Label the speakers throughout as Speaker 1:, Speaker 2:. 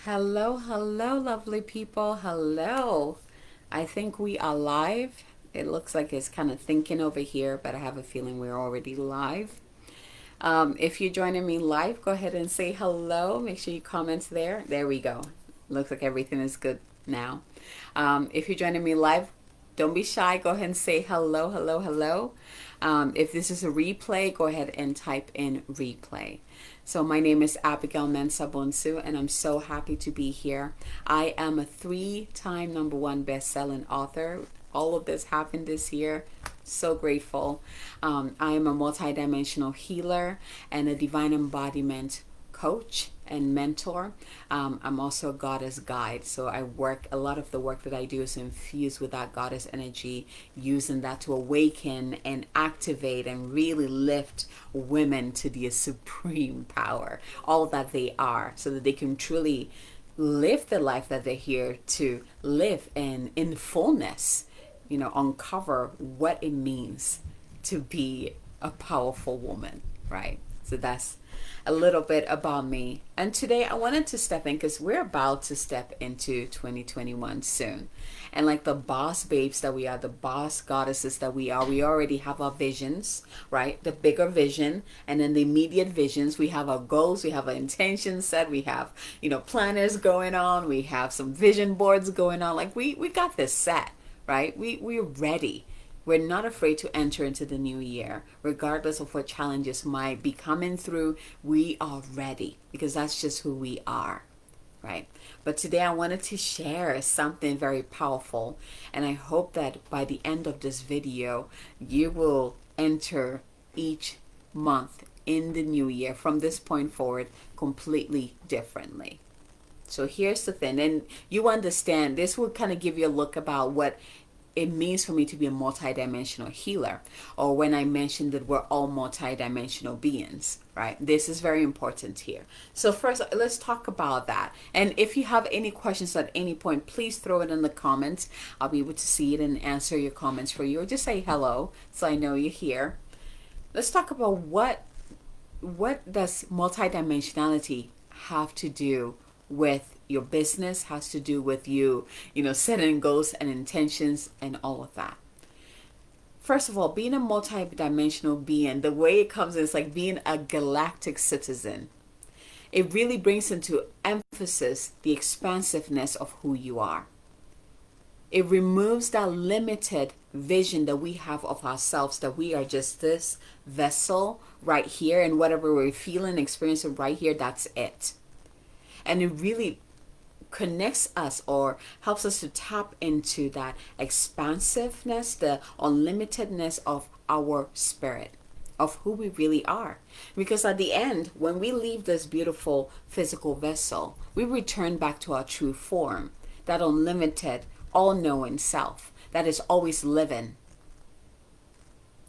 Speaker 1: Hello, hello, lovely people. Hello. I think we are live. It looks like it's kind of thinking over here, but I have a feeling we're already live. If you're joining me live, go ahead and say hello. Make sure you comment there. There we go. Looks like everything is good now. If you're joining me live, don't be shy. Go ahead and say hello, hello, hello. If this is a replay, go ahead and type in replay. So my name is Abigail Mensah-Bonsu, and I'm so happy to be here. I am a 3-time #1 best-selling author. All of this happened this year. So grateful. I am a multidimensional healer and a divine embodiment coach and mentor. I'm also a goddess guide. So a lot of the work that I do is infused with that goddess energy, using that to awaken and activate and really lift women to their supreme power, all that they are, so that they can truly live the life that they're here to live in fullness. Uncover what it means to be a powerful woman, right? So that's a little bit about me. And today I wanted to step in because we're about to step into 2021 soon. And like the boss babes that we are, the boss goddesses that we are, we already have our visions, right? The bigger vision, and then the immediate visions. We have our goals, we have our intentions set, we have, planners going on, we have some vision boards going on. Like we got this set, right? We're ready. We're not afraid to enter into the new year, regardless of what challenges might be coming through. We are ready because that's just who we are, right? But today I wanted to share something very powerful, and I hope that by the end of this video, you will enter each month in the new year from this point forward completely differently. So here's the thing, and you understand, this will kind of give you a look about what it means for me to be a multidimensional healer, or when I mentioned that we're all multidimensional beings, right? This is very important here. So first, let's talk about that. And if you have any questions at any point, please throw it in the comments. I'll be able to see it and answer your comments for you, or just say hello so I know you're here. Let's talk about what does multidimensionality have to do with your business, has to do with you, setting goals and intentions and all of that. First of all, being a multidimensional being, the way it comes is like being a galactic citizen. It really brings into emphasis the expansiveness of who you are. It removes that limited vision that we have of ourselves, that we are just this vessel right here, and whatever we're feeling, experiencing right here, that's it. And it really connects us or helps us to tap into that expansiveness, the unlimitedness of our spirit, of who we really are. Because at the end, when we leave this beautiful physical vessel, we return back to our true form, that unlimited, all-knowing self that is always living.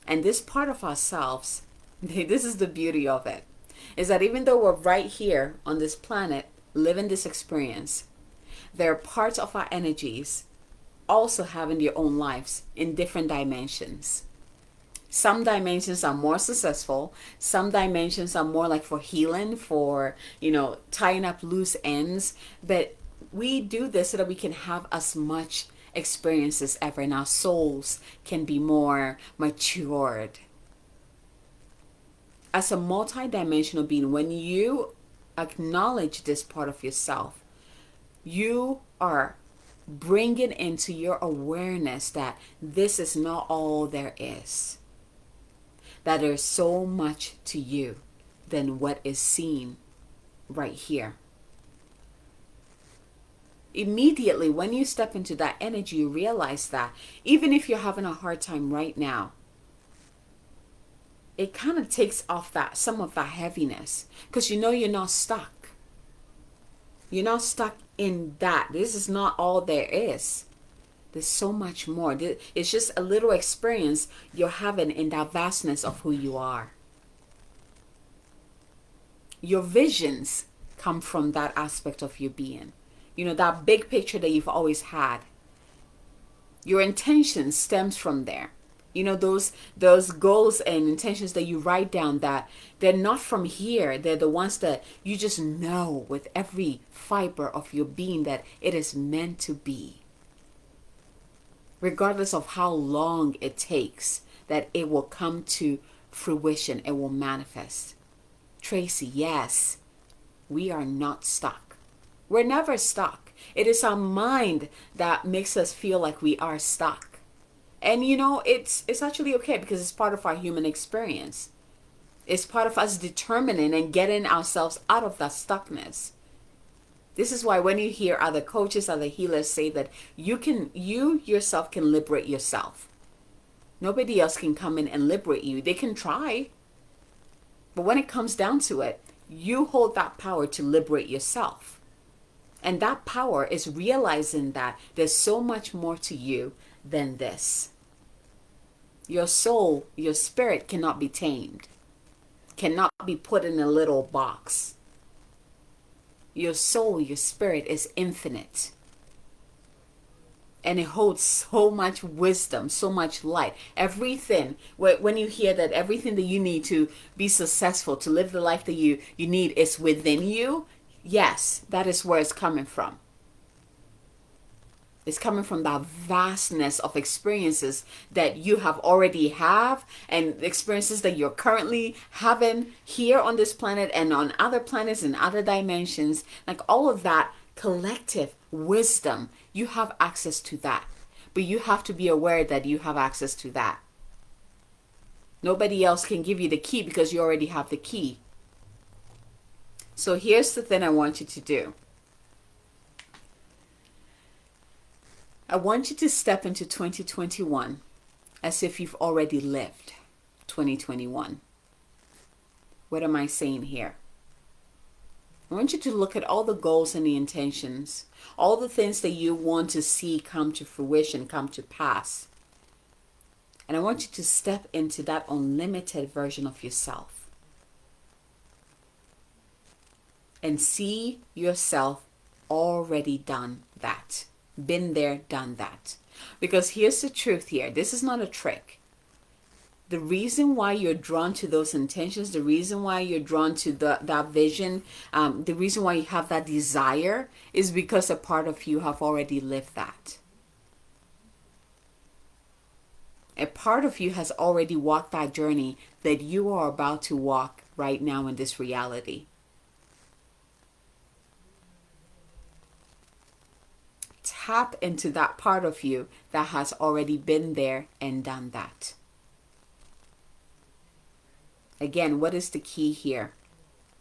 Speaker 1: And this part of ourselves, this is the beauty of it, is that even though we're right here on this planet living this experience, there are parts of our energies also having their own lives in different dimensions. Some dimensions are more successful. Some dimensions are more like for healing, for, tying up loose ends. But we do this so that we can have as much experience as ever, and our souls can be more matured. As a multidimensional being, when you acknowledge this part of yourself, you are bringing into your awareness that this is not all there is, that there's so much to you than what is seen right here. Immediately when you step into that energy, you realize that even if you're having a hard time right now, it kind of takes off some of that heaviness, because you're not stuck. You're not stuck in that. This is not all there is. There's so much more. It's just a little experience you're having in that vastness of who you are. Your visions come from that aspect of your being. That big picture that you've always had. Your intention stems from there. You know, those goals and intentions that you write down, that they're not from here. They're the ones that you just know with every fiber of your being that it is meant to be. Regardless of how long it takes, that it will come to fruition. It will manifest. Tracy, yes, we are not stuck. We're never stuck. It is our mind that makes us feel like we are stuck. And you know, it's actually okay, because it's part of our human experience. It's part of us determining and getting ourselves out of that stuckness. This is why when you hear other coaches, other healers say that you yourself can liberate yourself. Nobody else can come in and liberate you. They can try. But when it comes down to it, you hold that power to liberate yourself. And that power is realizing that there's so much more to you than this. Your soul, your spirit cannot be tamed, cannot be put in a little box. Your soul, your spirit is infinite. And it holds so much wisdom, so much light. Everything, when you hear that everything that you need to be successful, to live the life that you need is within you, yes, that is where it's coming from. It's coming from that vastness of experiences that you have already have, and experiences that you're currently having here on this planet and on other planets and other dimensions. Like all of that collective wisdom, you have access to that. But you have to be aware that you have access to that. Nobody else can give you the key because you already have the key. So here's the thing I want you to do. I want you to step into 2021 as if you've already lived 2021. What am I saying here? I want you to look at all the goals and the intentions, all the things that you want to see come to fruition, come to pass. And I want you to step into that unlimited version of yourself and see yourself already done that. Been there, done that. Because here's the truth here. This is not a trick. The reason why you're drawn to those intentions, the reason why you're drawn to that vision, the reason why you have that desire is because a part of you have already lived that. A part of you has already walked that journey that you are about to walk right now in this reality. Tap into that part of you that has already been there and done that. Again, what is the key here?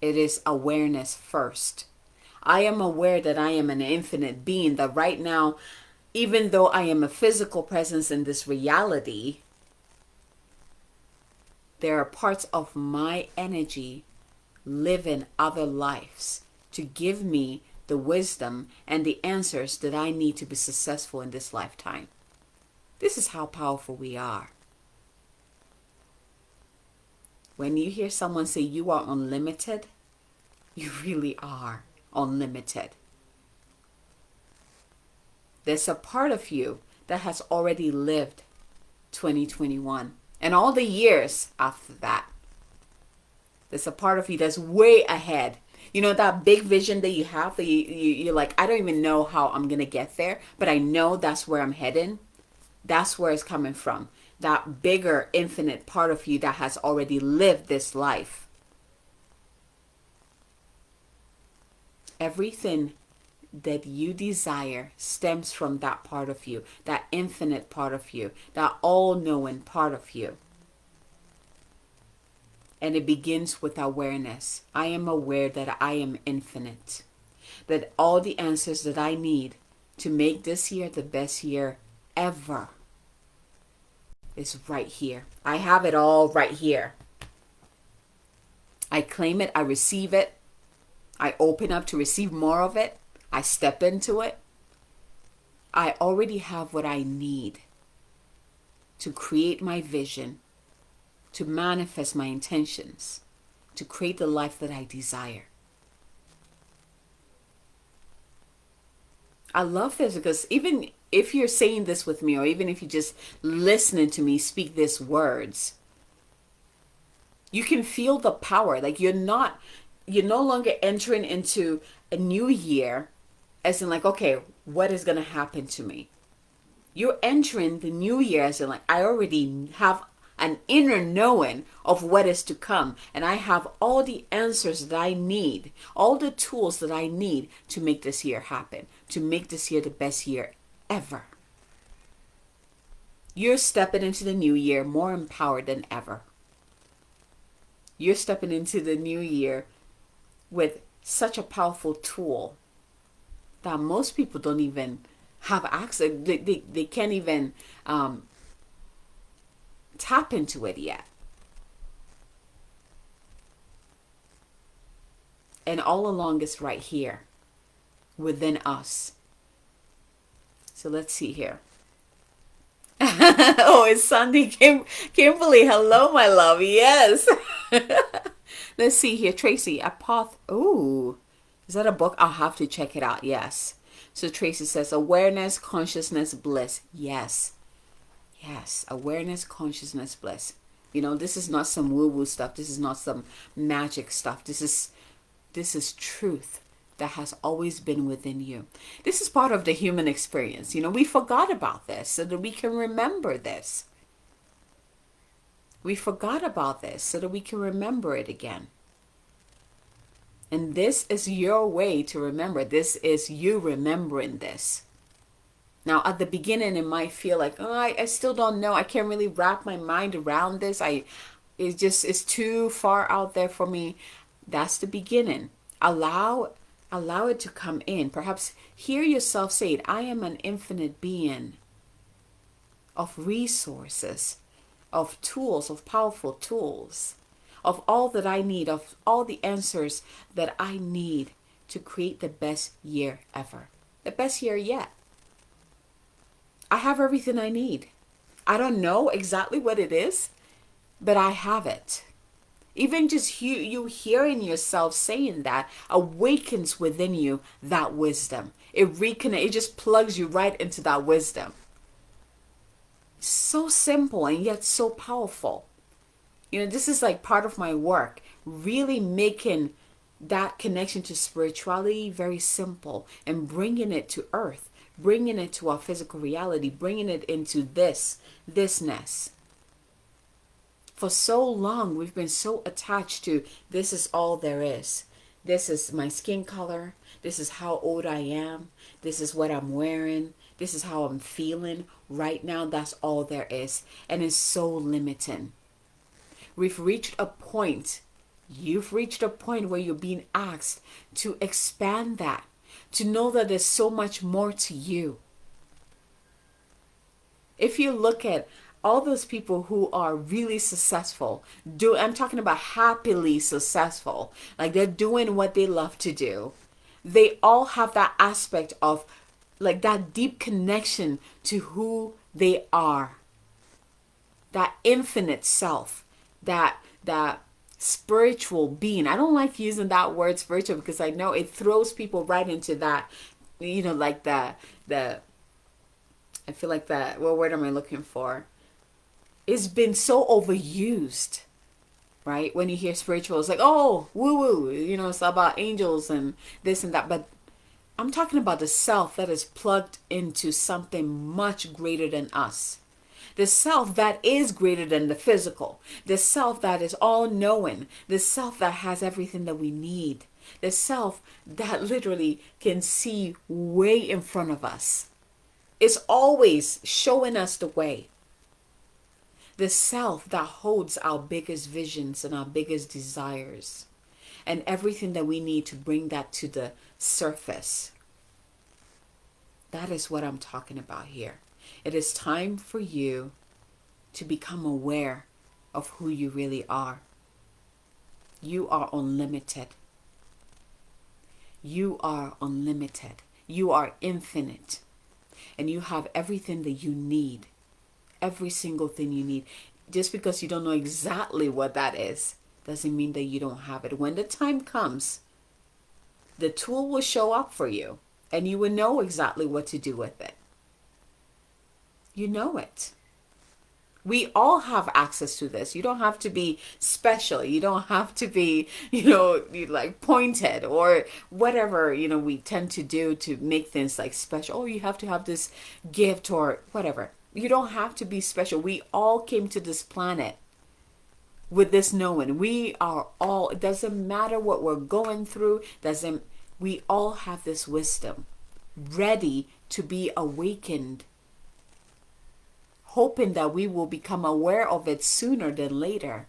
Speaker 1: It is awareness first. I am aware that I am an infinite being, that right now, even though I am a physical presence in this reality, there are parts of my energy living other lives to give me the wisdom and the answers that I need to be successful in this lifetime. This is how powerful we are. When you hear someone say you are unlimited, you really are unlimited. There's a part of you that has already lived 2021 and all the years after that. There's a part of you that's way ahead. You know, that big vision that you have, that you're like, I don't even know how I'm going to get there, but I know that's where I'm heading. That's where it's coming from. That bigger, infinite part of you that has already lived this life. Everything that you desire stems from that part of you, that infinite part of you, that all-knowing part of you. And it begins with awareness. I am aware that I am infinite. That all the answers that I need to make this year the best year ever is right here. I have it all right here. I claim it. I receive it. I open up to receive more of it. I step into it. I already have what I need to create my vision, to manifest my intentions, to create the life that I desire. I love this because even if you're saying this with me, or even if you're just listening to me speak these words, you can feel the power. Like you're no longer entering into a new year as in like, okay, what is going to happen to me? You're entering the new year as in like, I already have an inner knowing of what is to come. And I have all the answers that I need, all the tools that I need to make this year happen, to make this year the best year ever. You're stepping into the new year more empowered than ever. You're stepping into the new year with such a powerful tool that most people don't even have access. They can't even tap into it yet. And all along it's right here within us. So let's see here. Oh, it's Sunday. Kimberly, hello, my love. Yes. Let's see here. Tracy, Oh, is that a book? I'll have to check it out. Yes. So Tracy says awareness, consciousness, bliss. Yes. Yes. Awareness, consciousness, bliss. You know, this is not some woo-woo stuff. This is not some magic stuff. This is truth that has always been within you. This is part of the human experience. You know, we forgot about this so that we can remember this. We forgot about this so that we can remember it again. And this is your way to remember. This is you remembering this. Now, at the beginning, it might feel like, oh, I still don't know. I can't really wrap my mind around this. It's too far out there for me. That's the beginning. Allow it to come in. Perhaps hear yourself say it. I am an infinite being of resources, of tools, of powerful tools, of all that I need, of all the answers that I need to create the best year ever. The best year yet. I have everything I need. I don't know exactly what it is, but I have it. Even just you hearing yourself saying that awakens within you that wisdom. It just plugs you right into that wisdom. So simple and yet so powerful. You know, this is like part of my work, really making that connection to spirituality very simple and bringing it to earth, bringing it to our physical reality, bringing it into thisness. For so long, we've been so attached to this is all there is. This is my skin color. This is how old I am. This is what I'm wearing. This is how I'm feeling right now. That's all there is. And it's so limiting. We've reached a point. You've reached a point where you're being asked to expand that. To know that there's so much more to you. If you look at all those people who are really successful, I'm talking about happily successful, like they're doing what they love to do. They all have that aspect of like that deep connection to who they are. That infinite self, that spiritual being. I don't like using that word spiritual because I know it throws people right into that, you know, like I feel like that, what word am I looking for? It's been so overused, right? When you hear spiritual, it's like, oh, woo woo, you know, it's about angels and this and that. But I'm talking about the self that is plugged into something much greater than us. The self that is greater than the physical. The self that is all knowing. The self that has everything that we need. The self that literally can see way in front of us. It's always showing us the way. The self that holds our biggest visions and our biggest desires. And everything that we need to bring that to the surface. That is what I'm talking about here. It is time for you to become aware of who you really are. You are unlimited. You are unlimited. You are infinite. And you have everything that you need. Every single thing you need. Just because you don't know exactly what that is, doesn't mean that you don't have it. When the time comes, the tool will show up for you. And you will know exactly what to do with it. You know it. We all have access to this. You don't have to be special. You don't have to be, like pointed or whatever, we tend to do to make things like special. Oh, you have to have this gift or whatever. You don't have to be special. We all came to this planet with this knowing. We are all, it doesn't matter what we're going through, we all have this wisdom ready to be awakened, hoping that we will become aware of it sooner than later.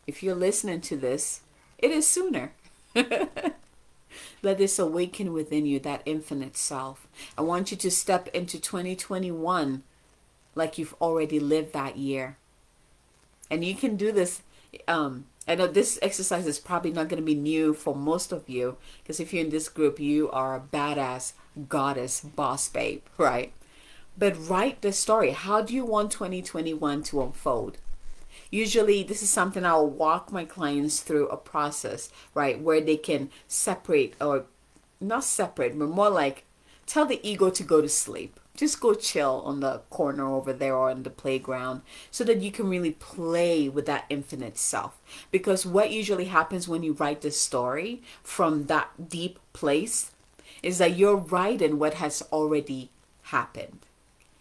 Speaker 1: If you're listening to this, it is sooner. Let this awaken within you, that infinite self. I want you to step into 2021 like you've already lived that year. And you can do this. I know this exercise is probably not going to be new for most of you, because if you're in this group, you are a badass goddess boss babe, right? But write the story. How do you want 2021 to unfold? Usually this is something I'll walk my clients through a process, right? Where they can separate, or not separate, but more like tell the ego to go to sleep. Just go chill on the corner over there or in the playground so that you can really play with that infinite self. Because what usually happens when you write this story from that deep place is that you're writing what has already happened.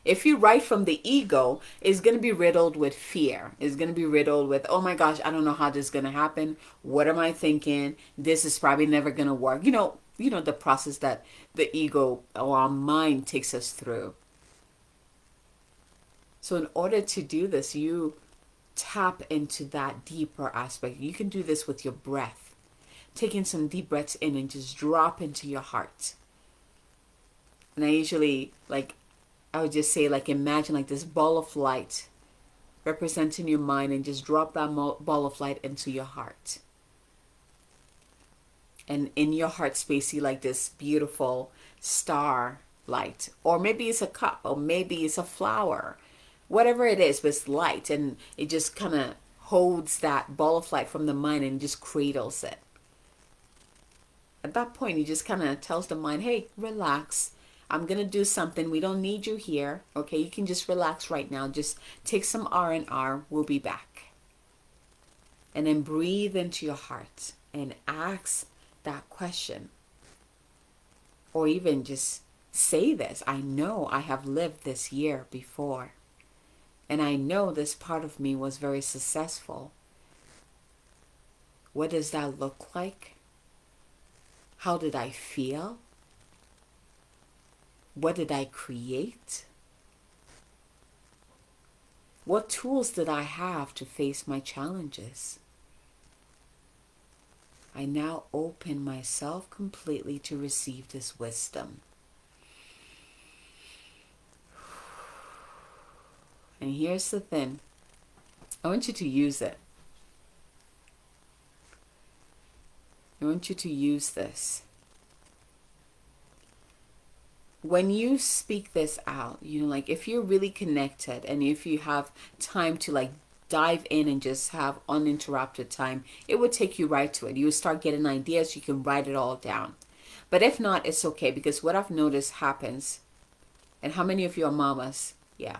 Speaker 1: If you write from the ego, it's going to be riddled with fear. It's going to be riddled with, oh my gosh, I don't know how this is going to happen. What am I thinking? This is probably never going to work. You know the process that the ego or our mind takes us through. So in order to do this, you tap into that deeper aspect. You can do this with your breath. Taking some deep breaths in and just drop into your heart. And I usually I would just say, imagine like this ball of light representing your mind, and just drop that ball of light into your heart. And in your heart space, see like this beautiful star light. Or maybe it's a cup, or maybe it's a flower. Whatever it is, but it's light. And it just kind of holds that ball of light from the mind and just cradles it. At that point, he just kind of tells the mind, hey, relax. I'm going to do something. We don't need you here. Okay, you can just relax right now. Just take some R&R. We'll be back. And then breathe into your heart and ask that question. Or even just say this. I know I have lived this year before. And I know this part of me was very successful. What does that look like? How did I feel? What did I create? What tools did I have to face my challenges? I now open myself completely to receive this wisdom. And here's the thing. I want you to use it. I want you to use this. When you speak this out, if you're really connected and if you have time to dive in and just have uninterrupted time, it would take you right to it. You would start getting ideas, you can write it all down. But if not, it's okay, because what I've noticed happens, and how many of you are mamas? Yeah.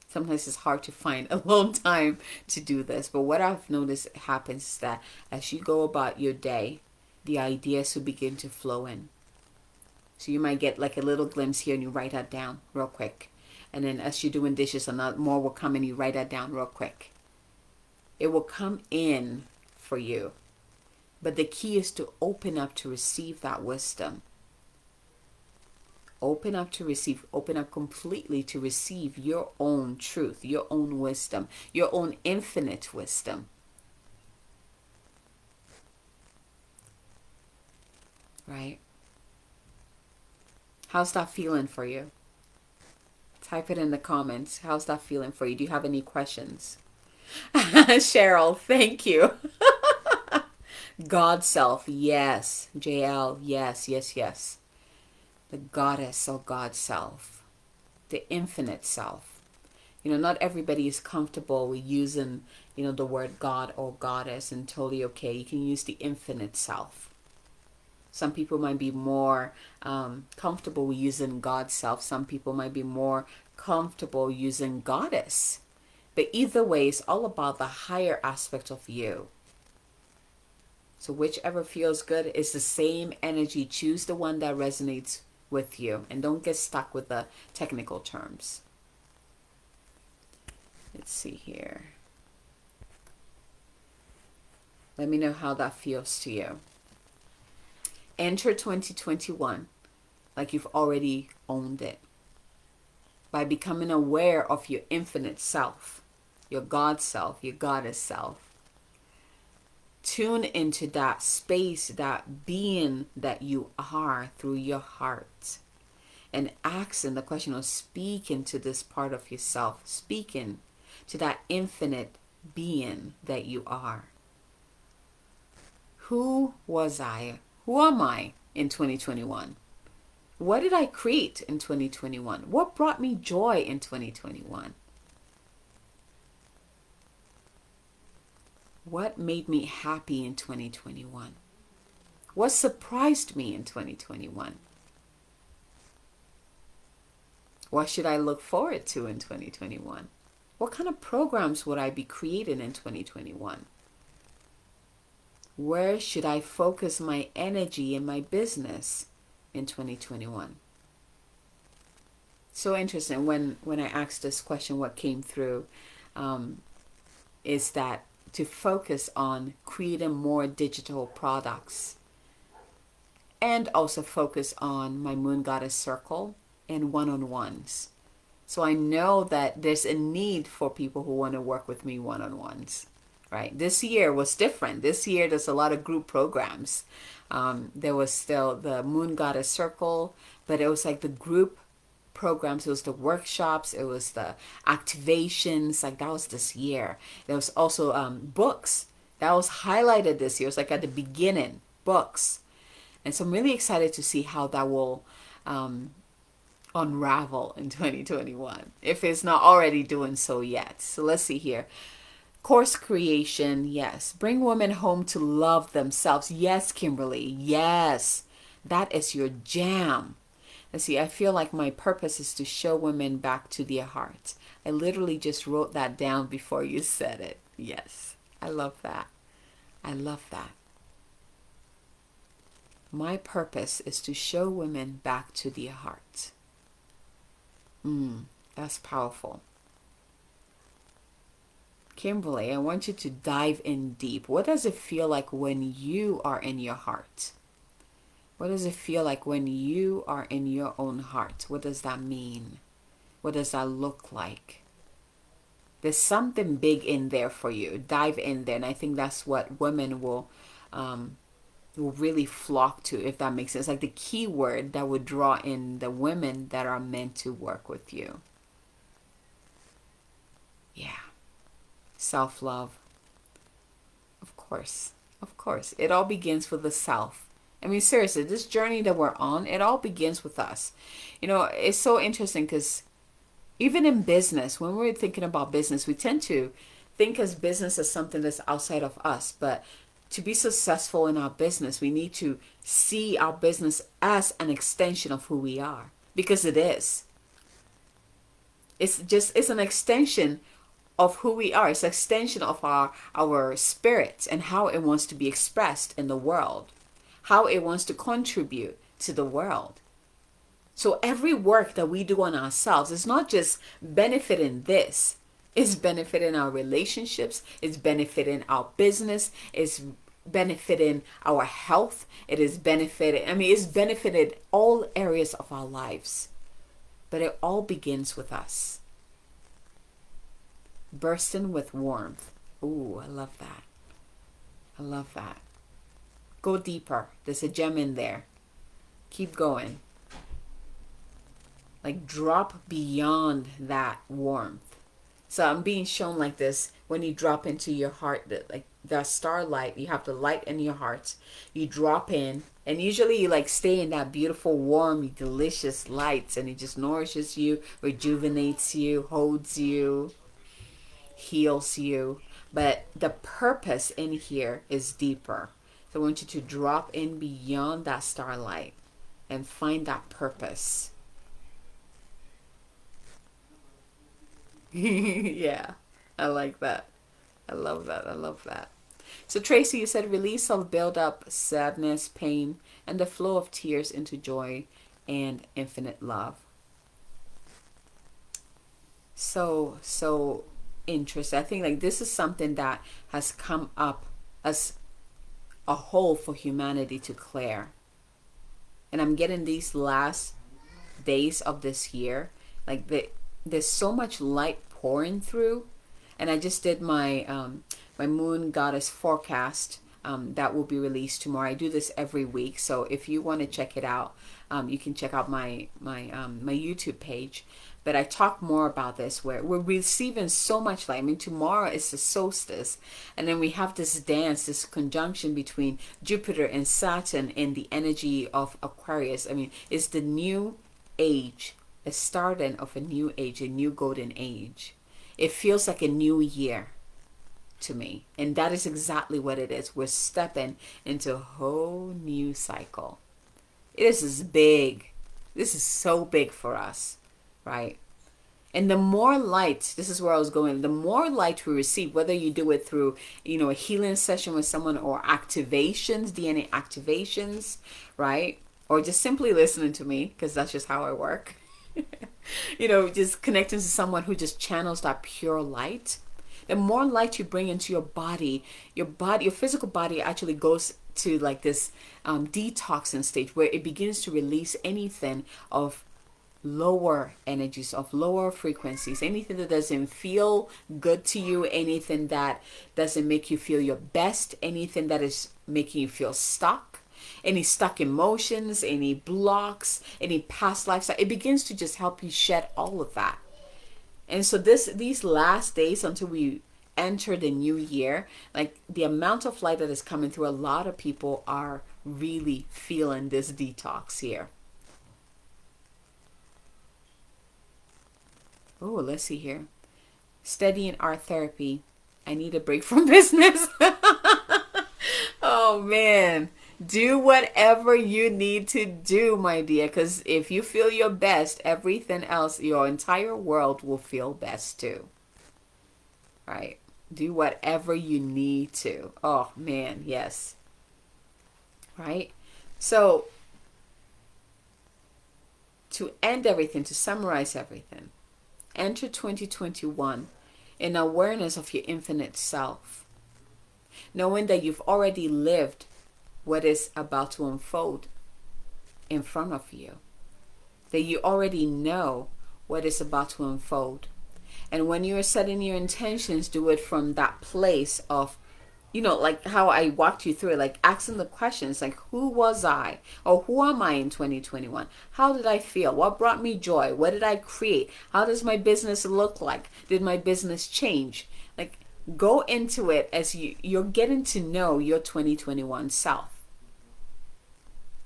Speaker 1: Sometimes it's hard to find alone time to do this. But what I've noticed happens is that as you go about your day, the ideas will begin to flow in. So you might get a little glimpse here and you write that down real quick. And then as you're doing dishes, more will come and you write that down real quick. It will come in for you. But the key is to open up to receive that wisdom. Open up to receive, open up completely to receive your own truth, your own wisdom, your own infinite wisdom. Right? How's that feeling for you? Type it in the comments. How's that feeling for you? Do you have any questions? Cheryl, thank you. God self, yes. JL, yes, yes, yes. The goddess or God self. The infinite self. Not everybody is comfortable with using, the word God or goddess, and totally okay. You can use the infinite self. Some people might be more comfortable using God self. Some people might be more comfortable using goddess. But either way, it's all about the higher aspect of you. So whichever feels good is the same energy. Choose the one that resonates with you. And don't get stuck with the technical terms. Let's see here. Let me know how that feels to you. Enter 2021 like you've already owned it. By becoming aware of your infinite self, your God self, your goddess self. Tune into that space, that being that you are through your heart. And asking the question of speaking to this part of yourself, speaking to that infinite being that you are. Who was I? Who am I in 2021? What did I create in 2021? What brought me joy in 2021? What made me happy in 2021? What surprised me in 2021? What should I look forward to in 2021? What kind of programs would I be creating in 2021? Where should I focus my energy in my business in 2021? So interesting. When I asked this question, what came through is that to focus on creating more digital products and also focus on my Moon Goddess Circle and one-on-ones. So I know that there's a need for people who want to work with me one-on-ones. Right. This year was different. This year, there's a lot of group programs. There was still the Moon Goddess Circle, but it was like the group programs. It was the workshops. It was the activations. Like that was this year. There was also books. That was highlighted this year. It was like at the beginning, books. And so I'm really excited to see how that will unravel in 2021, if it's not already doing so yet. So let's see here. Course creation, yes. Bring women home to love themselves. Yes, Kimberly, yes. That is your jam. And see, I feel like my purpose is to show women back to their hearts. I literally just wrote that down before you said it. Yes, I love that. I love that. My purpose is to show women back to their hearts. That's powerful. Kimberly, I want you to dive in deep. What does it feel like when you are in your heart? What does it feel like when you are in your own heart? What does that mean? What does that look like? There's something big in there for you. Dive in there. And I think that's what women will really flock to, if that makes sense. Like the key word that would draw in the women that are meant to work with you. Yeah. Self-love. Of course. Of course. It all begins with the self. I mean, seriously, this journey that we're on, it all begins with us. You know, it's so interesting because even in business, when we're thinking about business, we tend to think as business as something that's outside of us. But to be successful in our business, we need to see our business as an extension of who we are, because it is. It's an extension of who we are. It's an extension of our spirit and how it wants to be expressed in the world, how it wants to contribute to the world. So every work that we do on ourselves is not just benefiting this. It's benefiting our relationships. It's benefiting our business. It's benefiting our health. It is benefiting, it's benefited all areas of our lives. But it all begins with us. Bursting with warmth. Ooh, I love that. I love that. Go deeper. There's a gem in there. Keep going. Like drop beyond that warmth. So I'm being shown like this. When you drop into your heart, that starlight, you have the light in your heart. You drop in, and usually you like stay in that beautiful, warm, delicious light, and it just nourishes you, rejuvenates you, holds you, heals you. But the purpose in here is deeper. So I want you to drop in beyond that starlight and find that purpose. Yeah, I like that. I love that. I love that. So Tracy, you said release of build up sadness, pain, and the flow of tears into joy and infinite love. So interesting. I think like this is something that has come up as a whole for humanity to clear. And I'm getting these last days of this year, like there's so much light pouring through. And I just did my my moon goddess forecast that will be released tomorrow. I do this every week, so if you want to check it out, you can check out my YouTube page. But I talk more about this where we're receiving so much light. I mean, tomorrow is the solstice, and then we have this dance, this conjunction between Jupiter and Saturn in the energy of Aquarius. I mean, it's the new age, a starting of a new age, a new golden age. It feels like a new year to me, and that is exactly what it is. We're stepping into a whole new cycle. This is big. This is so big for us, right? And the more light, this is where I was going, the more light we receive, whether you do it through, a healing session with someone or activations, DNA activations, right? Or just simply listening to me, because that's just how I work. Just connecting to someone who just channels that pure light. The more light you bring into your body, your physical body actually goes to like this detoxing stage where it begins to release anything of lower energies, of lower frequencies, anything that doesn't feel good to you, anything that doesn't make you feel your best, anything that is making you feel stuck, any stuck emotions, any blocks, any past lifestyle. It begins to just help you shed all of that. And so these last days until we enter the new year, like the amount of light that is coming through, a lot of people are really feeling this detox here. Oh, let's see here. Studying art therapy. I need a break from business. Oh man. Do whatever you need to do, my dear, because if you feel your best, everything else, your entire world will feel best too. Right? Do whatever you need to. Oh man, yes. Right? So, to end everything, to summarize everything, enter 2021 in awareness of your infinite self, knowing that you've already lived what is about to unfold in front of you, that you already know what is about to unfold. And when you're setting your intentions, do it from that place of, like how I walked you through it, like asking the questions like, who was I, or who am I in 2021? How did I feel? What brought me joy? What did I create? How does my business look like? Did my business change? Like, go into it as you're getting to know your 2021 self.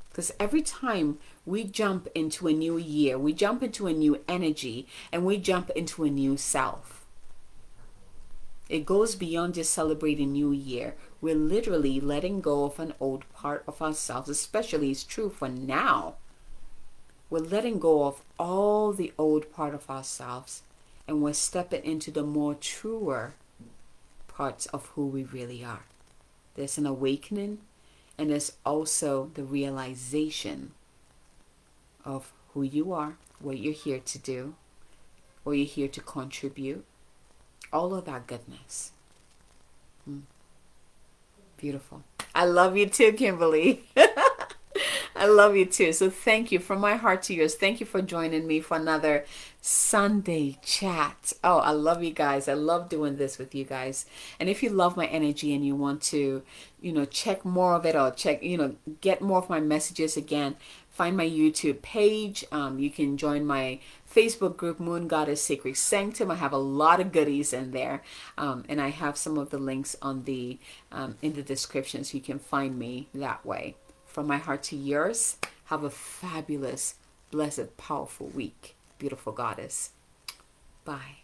Speaker 1: Because every time we jump into a new year, we jump into a new energy, and we jump into a new self. It goes beyond just celebrating New Year. We're literally letting go of an old part of ourselves, especially it's true for now. We're letting go of all the old part of ourselves, and we're stepping into the more truer parts of who we really are. There's an awakening, and there's also the realization of who you are, what you're here to do, what you're here to contribute. All of that goodness. Beautiful. I love you too, Kimberly. I love you too. So thank you from my heart to yours. Thank you for joining me for another Sunday chat. Oh, I love you guys. I love doing this with you guys. And if you love my energy and you want to, check more of it or get more of my messages again, find my YouTube page. You can join my Facebook group, Moon Goddess Sacred Sanctum. I have a lot of goodies in there. And I have some of the links on in the description, so you can find me that way. From my heart to yours, have a fabulous, blessed, powerful week. Beautiful goddess. Bye.